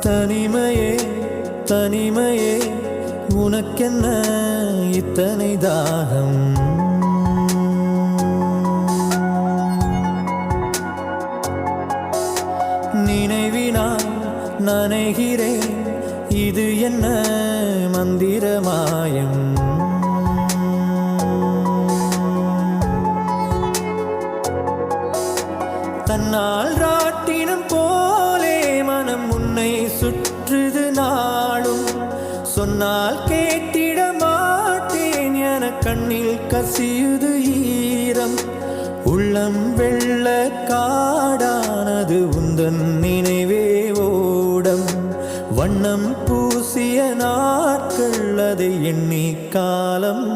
தனிமையே தனிமையே உனக்கென்ன இத்தனை தாகம்? நினைவினால் நனைகிறேன், இது என்ன மந்திரமாயம்? தன்னால் ராட்டினம் போலே மனம் உன்னை சுற்றுது நாளும். சொன்னால் கேட்டிட மாட்டேன் என கண்ணில் கசியுது ஈரம். உள்ளம் வெள்ள காடானது உந்தன் நினைவே ஓடம். வண்ணம் பூசிய நாட்கள் அதை எண்ணி காலம்